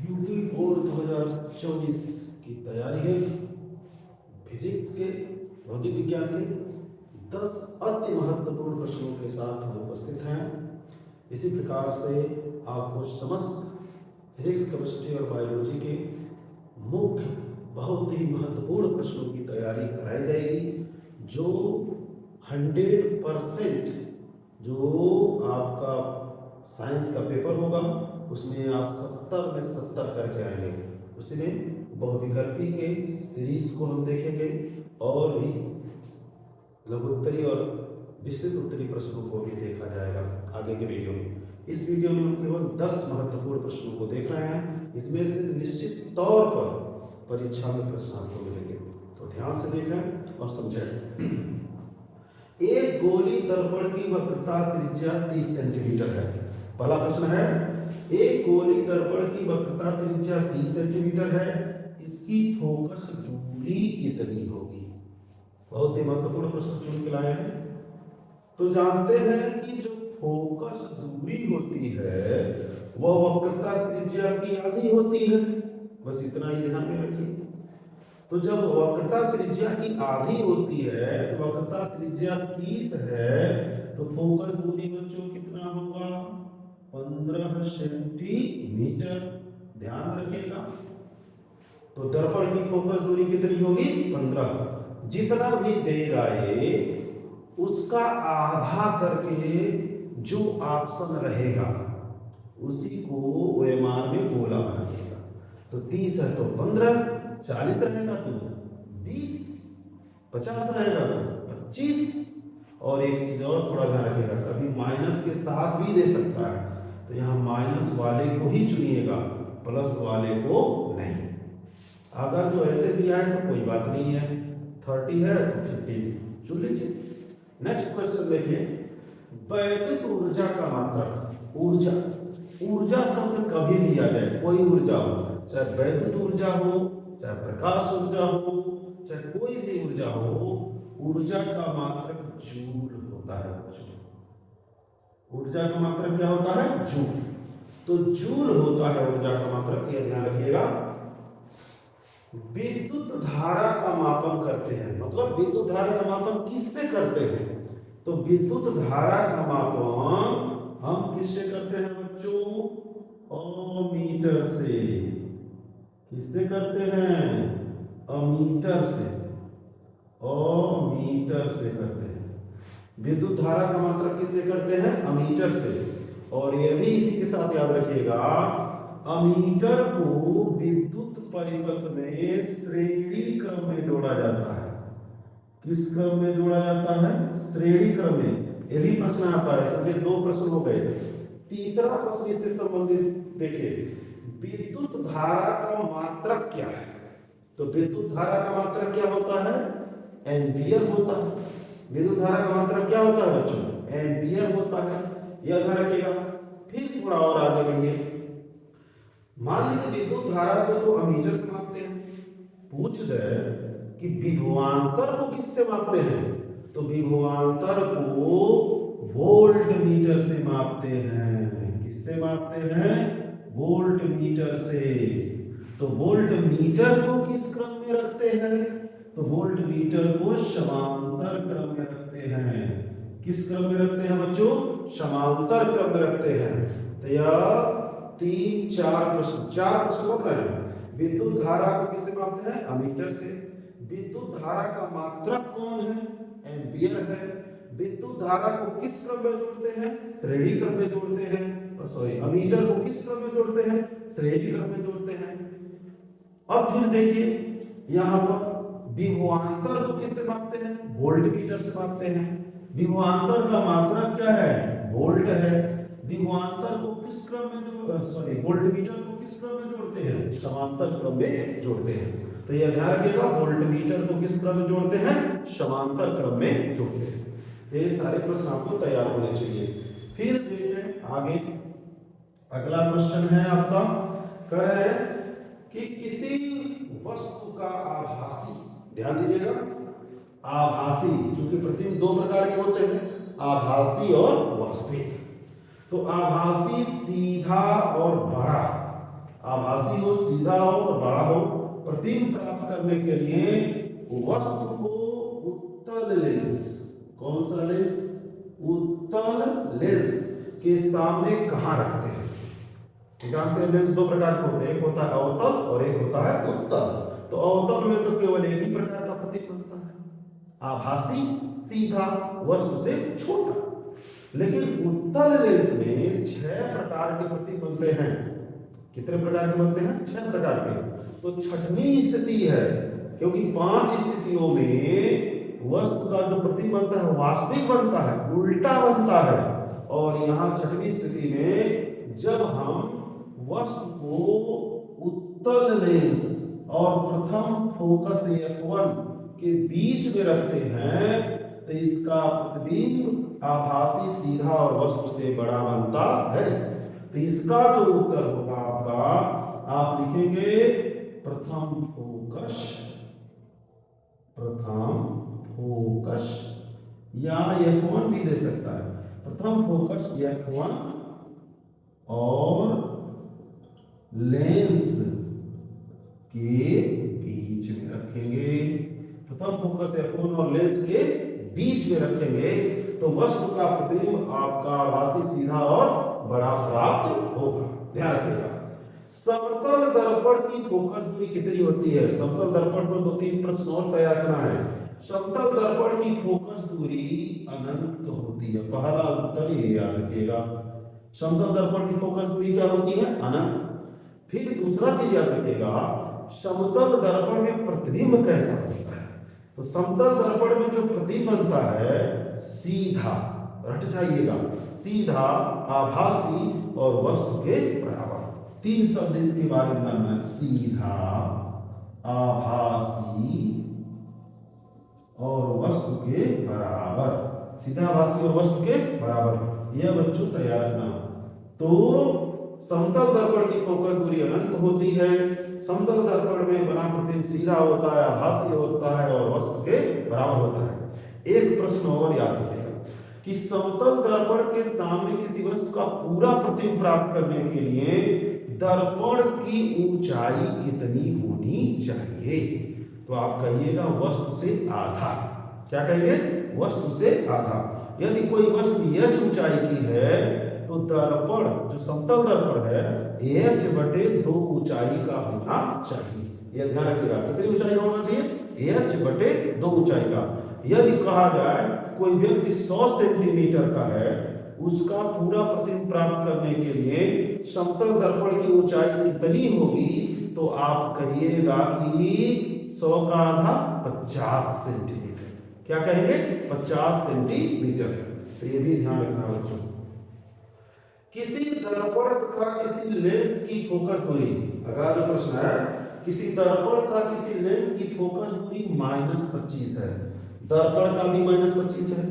UP board 2024 की तैयारी है। फिजिक्स के, भौतिक विज्ञान के 10 अति महत्वपूर्ण प्रश्नों के साथ हम उपस्थित हैं। इसी प्रकार से आपको समस्त फिजिक्स, केमिस्ट्री और बायोलॉजी के मुख्य बहुत ही महत्वपूर्ण प्रश्नों की तैयारी कराई जाएगी, जो 100% जो आपका साइंस का पेपर होगा उसमें आप 70 में 70 करके आएंगे। उसमें बहुविकल्पी के सीरीज को हम देखेंगे और भी लघुत्तरी और विस्तृत उत्तरी प्रश्नों को भी देखा जाएगा आगे के वीडियो में। इस वीडियो में हम केवल 10 महत्वपूर्ण प्रश्नों को देख रहे हैं। इसमें से निश्चित तौर पर परीक्षा में प्रश्न आपको मिलेंगे, तो ध्यान से देखें और समझें। एक गोली दर्पण की वक्रता त्रिज्या 30 सेंटीमीटर है। पहला प्रश्न है, एक गोली दर्पण की वक्रता त्रिज्या 30 सेंटीमीटर है, इसकी फोकस दूरी कितनी होगी? बहुत ही महत्वपूर्ण प्रश्न चुन के लाए हैं। तो जानते हैं कि जो फोकस दूरी होती है वह वक्रता त्रिज्या की आधी होती है। बस इतना ही ध्यान में रखिए। तो जब वक्रता त्रिज्या की आधी होती है, तो वक्रता त्रिज्या 30 है, तो फोकस दूरी बच्चों कितना होगा? 15 सेंटीमीटर। ध्यान रखिएगा। तो दर्पण की फोकस दूरी कितनी होगी? 15। जितना भी देर आए उसका आधा करके जो ऑप्शन रहेगा उसी को ओएमआर में गोला बनाइएगा। तो 30 है तो 15, 40 रहेगा तो 20, 50 रहेगा तो 25। और एक चीज और थोड़ा ध्यान रखिएगा, कभी माइनस के साथ भी दे सकता है, तो यहाँ माइनस वाले को ही चुनिएगा, प्लस वाले को नहीं। अगर जो ऐसे दिया है तो कोई बात नहीं है, 30 है तो 50 चुन लीजिए। नेक्स्ट क्वेश्चन देखिए, वैद्युत ऊर्जा का मात्रक। ऊर्जा, ऊर्जा शब्द कभी भी आ जाए, कोई ऊर्जा हो, चाहे वैद्युत ऊर्जा हो, चाहे प्रकाश ऊर्जा हो, चाहे कोई भी ऊर्जा हो, ऊर्जा का मात्रक जूल होता है। ऊर्जा का मात्रक क्या होता है? जूल। तो जूल होता है ऊर्जा का मात्रक, यह ध्यान रखिएगा। विद्युत धारा का मापन करते हैं, मतलब विद्युत धारा का मापन किससे करते हैं? तो विद्युत धारा का मापन हम किससे करते हैं बच्चों? अमीटर से। किससे करते हैं? अमीटर से। अमीटर से करते हैं। विद्युत धारा का मात्रक किससे करते हैं? अमीटर से। और यह भी इसी के साथ याद रखिएगा, अमीटर को विद्युत परिपथ में श्रेणी क्रम में जोड़ा जाता है। किस क्रम में जोड़ा जाता है? श्रेणी क्रम में। यह भी प्रश्न आता है, समझे, 2 प्रश्न हो गए। तीसरा प्रश्न इससे संबंधित देखिए, विद्युत धारा का मात्रक क्या है? तो विद्युत धारा का मात्रक क्या होता है? एम्पियर होता है। विद्युत धारा का मात्रक क्या होता है बच्चों? एम्पियर होता है, यह ध्यान रखिएगा। फिर थोड़ा और आगे बढ़िए, मान लीजिए विद्युत धारा को तो अमीटर से मापते हैं, पूछ दे कि विभवांतर को किससे मापते हैं? तो विभवांतर को वोल्ट मीटर से मापते हैं। किससे मापते हैं? वोल्ट मीटर से। तो वोल्ट मीटर को किस क्रम में रखते हैं? तो वोल्ट मीटर को समांतर क्रम में रखते हैं। किस क्रम में रखते हैं बच्चों? समांतर क्रम में रखते हैं। तो यह 3, 4 प्रश्न, 4 प्रश्न हो रहे हैं। विद्युत धारा को किससे मापते हैं? अमीटर से। विद्युत धारा का मात्रक कौन है? एम्पियर है। विद्युत धारा को किस क्रम में जोड़ते हैं? श्रेणी क्रम में जोड़ते हैं। सॉरी, अमीटर को किस क्रम में जोड़ते हैं? श्रेणी क्रम में जोड़ते हैं। अब फिर देखिए, यहाँ पर विभवांतर को किससे मापते हैं? वोल्ट मीटर से मापते हैं। विभवांतर का मात्रक क्या है? वोल्ट है। विभवांतर को किस क्रम में वोल्ट मीटर को किस क्रम में जोड़ते हैं? समांतर क्रम में जोड़ते हैं। तो यह ध्यान रखिएगा, वोल्ट मीटर को किस क्रम में जोड़ते हैं? समांतर क्रम में जोड़ते हैं। तो ये सारे प्रश्न आपको तैयार होने चाहिए। फिर देखें आगे, अगला क्वेश्चन है आपका, कह रहे हैं कि किसी वस्तु का आभासी, ध्यान दीजिएगा, आभासी, क्योंकि प्रतिबिंब 2 प्रकार के होते हैं, आभासी और वास्तविक। तो आभासी सीधा और बड़ा, आभासी प्रतिबिंब प्राप्त करने के लिए वस्तु को उत्तल लेंस, कौन सा लेंस, उत्तल लेंस के सामने कहाँ रखते हैं। जानते हैं लेंस दो प्रकार के होते हैं, एक होता है अवतल और एक होता है उत्तल। तो अवतल में तो केवल एक ही प्रकार का प्रतिबिंब बनता है, आभासी, सीधा, वस्तु से छोटा। लेकिन उत्तल लेंस में 6 प्रकार के प्रतिबिंब बनते हैं। कितने प्रकार के बनते हैं, 6 प्रकार के। तो छठवीं स्थिति है, क्योंकि 5 स्थितियों में वस्तु का जो प्रतिबिंब बनता है वास्तविक बनता है, उल्टा बनता है। और यहाँ छठवीं स्थिति में जब हम वस्तु को उत्तल लेंस और प्रथम फोकस F1 के बीच में रखते हैं तो इसका प्रतिबिंब आभासी, सीधा और वस्तु से बड़ा बनता है। तो इसका जो उत्तर होगा आपका, आप लिखेंगे प्रथम फोकस, प्रथम फोकस, या F1 भी दे सकता है, प्रथम फोकस F1 और लेंस के बीच में रखेंगे। प्रथम फोकस F1 और लेंस के बीच में रखेंगे तो वस्तु का प्रतिबिंब आपका आभासी, सीधा और बड़ा प्राप्त होगा। ध्यान रखिएगा। समतल दर्पण की फोकस दूरी कितनी होती है। समतल दर्पण पर 2-3 प्रश्न और तैयार करना है। समतल दर्पण की फोकस दूरी अनंत होती है। पहला उत्तर ये याद रखिएगा, समतल दर्पण की फोकस दूरी क्या होती है, अनंत। फिर दूसरा चीज याद रखिएगा, समतल दर्पण में प्रतिबिंब कैसा होता है। तो समतल दर्पण में जो प्रतिबिंब बनता है सीधा, रट जाइएगा, सीधा, आभासी और वस्तु के बराबर। 3 शब्द इसके बारे में जानना है, सीधा, आभासी और वस्तु के बराबर। सीधा, आभासी और वस्तु के बराबर, यह बच्चों तैयार रखना। तो समतल दर्पण की फोकस दूरी अनंत होती है। समतल दर्पण में बना प्रतिबिंब सीधा होता है, आभासी होता है और वस्तु के बराबर होता है। एक प्रश्न और याद रखिएगा कि समतल दर्पण के सामने किसी वस्तु का पूरा प्रतिबिंब प्राप्त करने के लिए दर्पण की ऊंचाई कितनी होनी चाहिए। तो आप कहिएगा वस्तु से आधा। क्या कहेंगे, वस्तु से आधा। यदि कोई वस्तु h ऊंचाई की है तो दर्पण जो समतल दर्पण है h/2 ऊंचाई का होना चाहिए। यह ध्यान रखिएगा, कितनी ऊंचाई का होना चाहिए, h/2 ऊंचाई का। यदि कहा जाए कोई व्यक्ति 100 सेंटीमीटर का है, उसका पूरा प्रतिबिंब प्राप्त करने के लिए समतल दर्पण की ऊंचाई कितनी होगी, तो आप कहिएगा कि 100 का आधा 50 सेंटीमीटर। क्या कहेंगे, 50 सेंटीमीटर। तो ये भी ध्यान रखना बच्चों। किसी दर्पण तथा किसी लेंस की फोकस दूरी, अगला जो प्रश्न है, किसी दर्पण तथा किसी लेंस की फोकस दूरी -25 है। दर्पण का भी -25 है,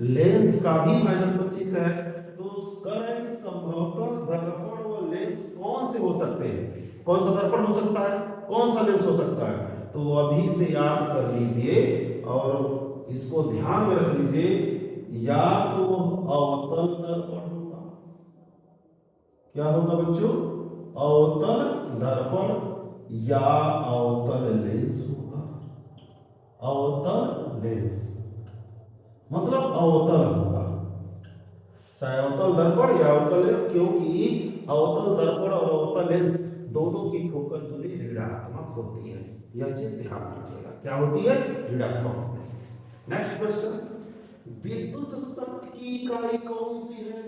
लेंस का भी -25 है। तो कह रहे हैं कि संभवतः दर्पण व लेंस कौन से हो सकते हैं। कौन सा दर्पण हो सकता है, कौन सा लेंस हो सकता है। तो अभी से याद कर लीजिए और इसको ध्यान में रख लीजिए। या तो अवतल दर्पण होगा, क्या होगा बच्चों, अवतल दर्पण, या अवतल लेंस होगा। अवतल लेंस मतलब अवतल होगा, चाहे अवतल दर्पण या अवतल लेंस, क्योंकि अवतल दर्पण और अवतल लेंस दोनों की फोकस दूरी ऋणात्मक होती है। यह चीज ध्यान रखिएगा, क्या होती है, ऋणात्मक होती है। नेक्स्ट क्वेश्चन, विद्युत शक्ति की इकाई कौन सी है।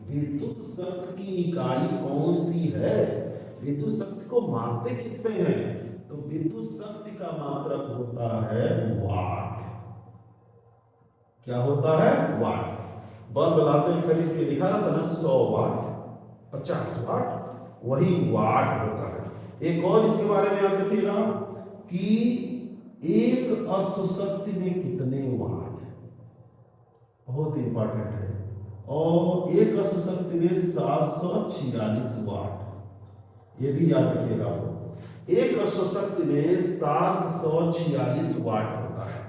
विद्युत शक्ति की इकाई कौन सी है। विद्युत शक्ति को मापते किसमें है, तो विद्युत शक्ति का मात्रक होता है वाट। क्या होता है, वाट। बल्ब लाते हैं खरीद के, लिखा रहता ना 100 वाट, 50 वाट, वही वाट होता है। एक और इसके बारे में याद रखिएगा कि एक अश्व शक्ति में कितने वाट, बहुत इंपॉर्टेंट है। और एक अश्व शक्ति में 746 वाट, ये भी याद रखिएगा। एक अश्व शक्ति में 746 वाट होता है।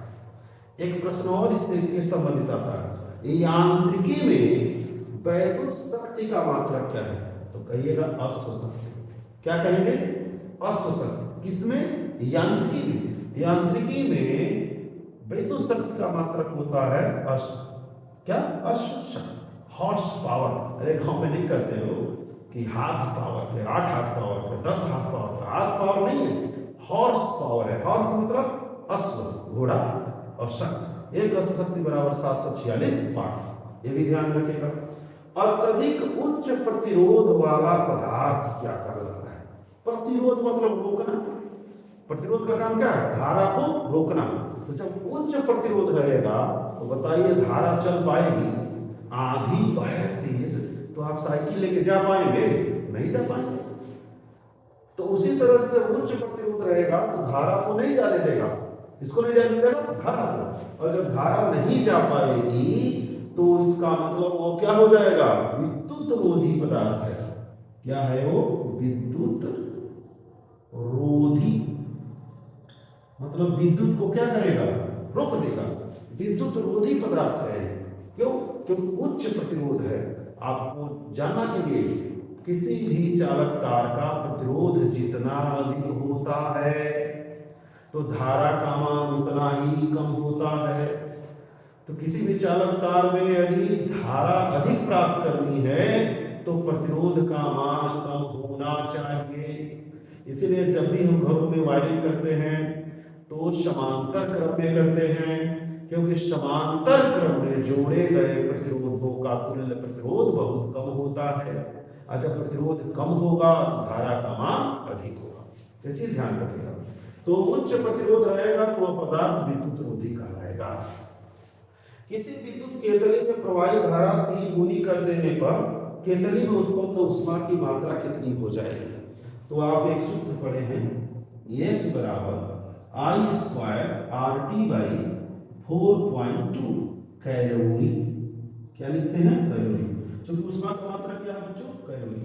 एक प्रश्न और इससे संबंधित आता है, यांत्रिकी में वैद्युत शक्ति का मात्रक क्या है, तो कहिएगा अश्व शक्ति। क्या कहेंगे, अश्व शक्ति। किसमें? यांत्रिकी में। यांत्रिकी में विद्युत शक्ति का मात्रक होता है क्या? अश्व हॉर्स पावर। अरे गांव में नहीं करते हो कि हाथ पावर के, 8 हाथ पावर के, 10 हाथ पावर का। हाथ पावर नहीं है, हॉर्स पावर है। हॉर्स मतलब अश्व, घोड़ा, और शक्ति। एक अश्व शक्ति बराबर 746 वाट। ये भी ध्यान रखिएगा। अत्यधिक उच्च प्रतिरोध वाला पदार्थ क्या कहलाता है? प्रतिरोध मतलब रोकना। प्रतिरोध का काम क्या है? धारा को रोकना। तो जब उच्च प्रतिरोध रहेगा तो बताइए धारा चल पाएगी? आंधी बहे तेज तो आप साइकिल लेके जा पाएंगे? नहीं जा पाएंगे। तो उसी तरह से जब उच्च प्रतिरोध रहेगा तो धारा को नहीं जाने देगा। इसको नहीं जाने देगा? धारा को। और जब धारा नहीं जा पाएगी तो इसका मतलब वो क्या हो जाएगा? विद्युत रोधी पदार्थ है। क्या है वो? विद्युत रोधी। मतलब विद्युत को क्या करेगा? रोक देगा। विद्युत रोधी पदार्थ है। क्यों? क्योंकि उच्च प्रतिरोध है। आपको जानना चाहिए किसी भी चालक तार का प्रतिरोध जितना अधिक होता है तो धारा का मान उतना ही कम होता है। तो किसी भी चालक तार में यदि धारा अधिक प्राप्त करनी है तो प्रतिरोध का मान कम होना चाहिए। इसीलिए जब भी हम घरों में वायरिंग करते हैं तो समांतर क्रम में करते हैं, क्योंकि समांतर क्रम में जोड़े गए प्रतिरोधों का तुल्य प्रतिरोध बहुत कम होता है। और जब प्रतिरोध कम होगा तो धारा का मान अधिक होगा। ये चीज ध्यान रखिएगा। तो उच्च प्रतिरोध रहेगा तो वह पदार्थ विद्युत रोधी कहलाएगा। किसी विद्युत केतली में प्रवाहित धारा 3 गुनी कर देने पर केतली में उत्पन्न ऊष्मा की मात्रा कितनी हो जाएगी? तो आप एक सूत्र पढ़े हैं, H बराबर I² RT बाई 4.2 कैलोरी। क्या लिखते हैं? कैलोरी। क्योंकि ऊष्मा का मात्रा क्या है बच्चों? कैलोरी।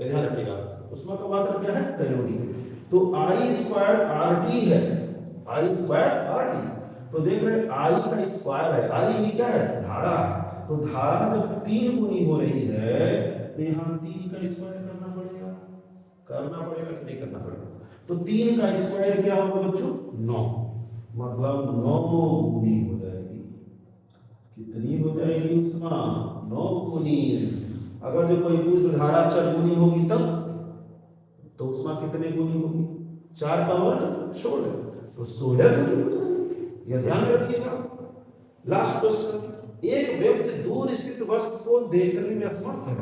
ध्यान रखिएगा, ऊष्मा का मात्रा क्या है? कैलोरी। तो I² RT है, I² RT। तो देख रहे I का स्क्वायर है, I ही क्या है? धारा। तो धारा जब 3 गुनी हो रही है तो यहाँ 3 का स्क्वायर करना पड़ेगा। कि नहीं करना पड़ेगा? तो 3 का स्क्वायर क्या होगा बच्चों? 9। मतलब 9 गुनी हो जाएगी। कितनी हो जाएगी ऊष्मा? 9 गुनी। अगर जो कोई पूछ धारा 4 गुनी होगी तब तो ऊष्मा कितने गुनी होगी? 4 का वर्ग 16, तो 16 गुनी हो जाएगी। यह ध्यान रखिएगा। लास्ट क्वेश्चन, एक व्यक्ति दूर स्थित वस्तु को देखने में असमर्थ है।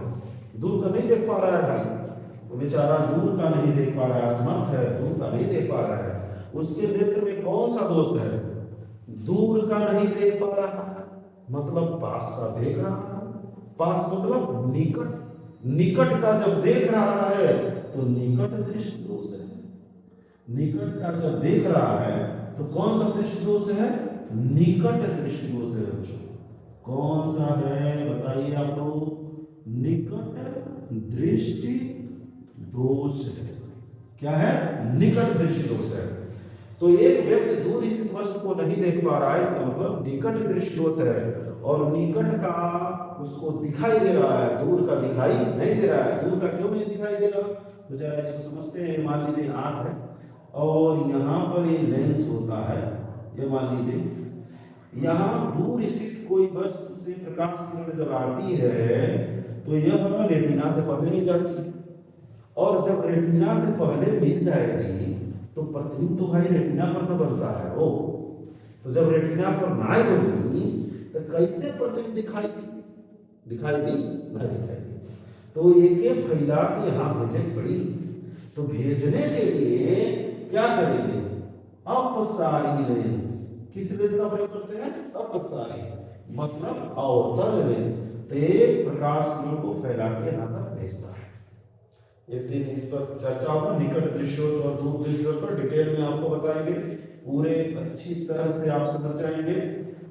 दूर का नहीं देख पा रहा है भाई, वो बेचारा दूर का नहीं देख पा रहा है, असमर्थ है, दूर का नहीं देख पा रहा है। उसके नेत्र में कौन सा दोष है? दूर का नहीं देख पा रहा है मतलब पास का देख रहा है। पास मतलब निकट। निकट का जब देख रहा है तो निकट दृष्टि दोष है। निकट का जब देख रहा है तो कौन सा दृष्टि दोष है? निकट दृष्टि दोष है बच्चों। कौन सा है बताइए आप लोग? निकट दृष्टि दोष है। क्या है? निकट दृष्टि दोष है। तो एक व्यक्ति दूर स्थित वस्तु को नहीं देख पा रहा है, इसका मतलब निकट दृष्टि दोष है। और निकट का उसको दिखाई दे रहा है, दूर का दिखाई नहीं दे रहा है। दूर का क्यों नहीं दिखाई दे रहा? तो जरा इसको समझते हैं। मान लीजिए आंख है और यहाँ पर ये लेंस होता है। ये मान लीजिए यहाँ दूर स्थित कोई वस्तु से प्रकाश किरण जब आती है तो यह रेटिना से पहले नहीं जाती, और जब रेटिना से पहले मिल जाएगी तो प्रतिबिंब तो भाई रेटिना पर न बनता है वो। तो जब रेटिना पर ना बनी तो कैसे प्रतिबिंब दिखाई दी? नहीं दिखाई दी। तो एक फैला के यहाँ भेजे पड़ी। तो भेजने के लिए क्या करेंगे? अपसारी लेंस। किस लेंस का प्रयोग करते हैं? अपसारी मतलब अवतल लेंस। तो एक प्रकाश किरण को फैला के यहाँ तक भेजता है। एक दिन इस पर चर्चा होगा, निकट दृश्यों और दूर दृश्यों पर डिटेल में आपको बताएंगे। पूरे अच्छी तरह से आप समझ जाएंगे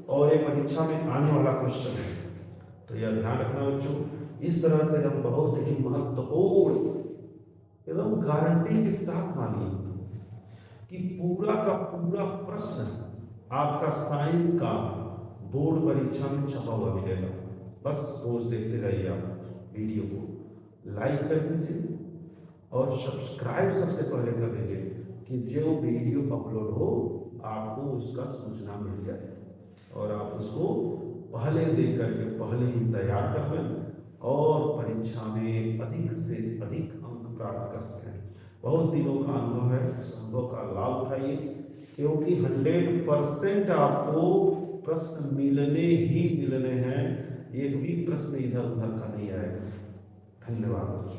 और ये परीक्षा में आने वाला क्वेश्चन है। तो यह ध्यान रखना बच्चों। इस तरह से हम बहुत ही महत्वपूर्ण एकदम गारंटी के साथ मानिए कि पूरा का पूरा प्रश्न आपका साइंस का बोर्ड परीक्षा में छपा हुआ मिलेगा। बस रोज देखते रहिए। आप वीडियो को लाइक कर दीजिए और सब्सक्राइब सबसे पहले कर लीजिए, कि जो वीडियो अपलोड हो आपको उसका सूचना मिल जाए और आप उसको पहले देख करके पहले ही तैयार कर लें और परीक्षा में अधिक से अधिक अंक प्राप्त कर सकें। बहुत दिनों का अनुभव है, उस अनुभव का लाभ उठाइए क्योंकि 100% आपको प्रश्न मिलने ही मिलने हैं, एक भी प्रश्न इधर उधर का नहीं आएगा। धन्यवाद।